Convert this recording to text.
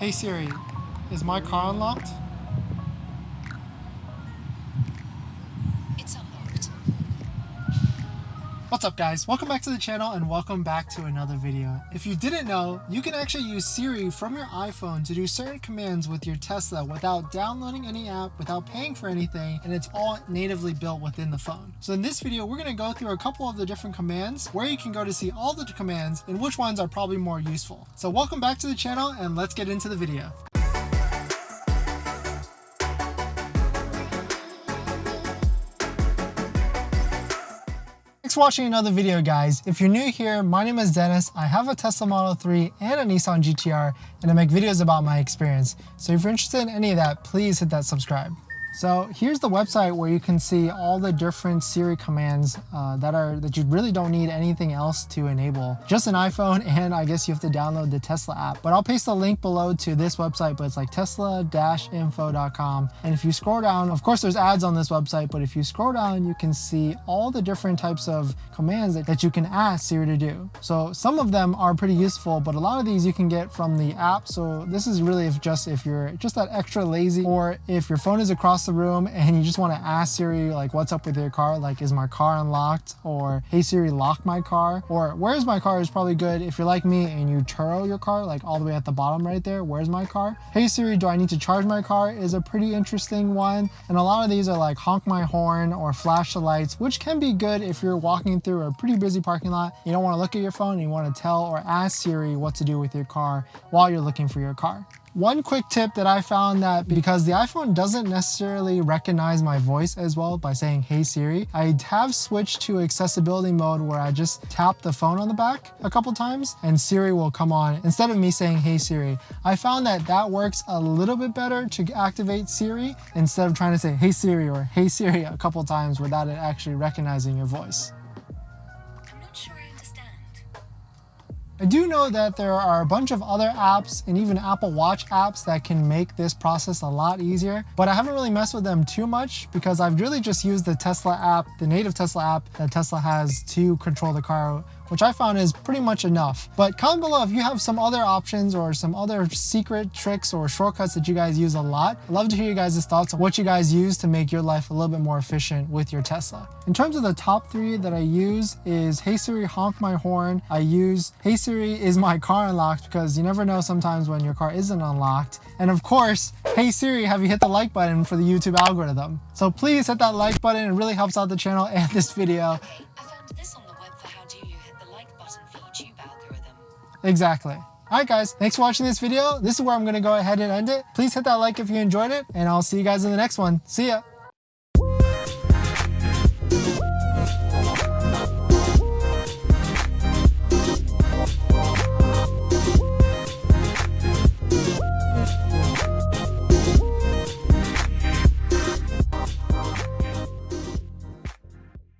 Hey Siri, is my car unlocked? It's unlocked. What's up guys, welcome back to the channel and welcome back to another video. If you didn't know, you can actually use Siri from your iPhone to do certain commands with your Tesla without downloading any app, without paying for anything, and it's all natively built within the phone. So in this video, we're going to go through a couple of the different commands where you can go to see all the commands and which ones are probably more useful. So welcome back to the channel and let's get into the video. Thanks for watching another video guys. If you're new here, my name is Dennis. I have a Tesla Model 3 and a Nissan GTR and I make videos about my experience. So if you're interested in any of that, please hit that subscribe. So here's the website where you can see all the different Siri commands that you really don't need anything else to enable. Just an iPhone, and I guess you have to download the Tesla app. But I'll paste a link below to this website, but it's like tesla-info.com. And if you scroll down, of course there's ads on this website, but if you scroll down, you can see all the different types of commands that you can ask Siri to do. So some of them are pretty useful, but a lot of these you can get from the app. So this is really if you're just that extra lazy, or if your phone is across the room and you just want to ask Siri like what's up with your car, like is my car unlocked, or hey Siri lock my car, or where's my car is probably good if you're like me and you turo your car like all the way at the bottom right there, where's my car. Hey Siri, do I need to charge my car is a pretty interesting one. And a lot of these are like honk my horn or flash the lights, which can be good if you're walking through a pretty busy parking lot. You don't want to look at your phone, you want to tell or ask Siri what to do with your car while you're looking for your car. One quick tip that I found, that because the iPhone doesn't necessarily recognize my voice as well by saying hey Siri, I have switched to accessibility mode where I just tap the phone on the back a couple times and Siri will come on instead of me saying hey Siri. I found that works a little bit better to activate Siri instead of trying to say hey Siri or hey Siri a couple times without it actually recognizing your voice. I do know that there are a bunch of other apps and even Apple Watch apps that can make this process a lot easier, but I haven't really messed with them too much because I've really just used the Tesla app, the native Tesla app that Tesla has to control the car, which I found is pretty much enough. But comment below if you have some other options or some other secret tricks or shortcuts that you guys use a lot. I'd love to hear you guys' thoughts on what you guys use to make your life a little bit more efficient with your Tesla. In terms of the top three that I use is hey Siri honk my horn. I use hey Siri is my car unlocked because you never know sometimes when your car isn't unlocked. And of course, hey Siri, have you hit the like button for the YouTube algorithm? So please hit that like button, it really helps out the channel and this video. Hey, I found this on the web for how do you hit the like button for YouTube algorithm. Exactly. Alright guys, thanks for watching this video. This is where I'm going to go ahead and end it. Please hit that like if you enjoyed it, and I'll see you guys in the next one. See ya!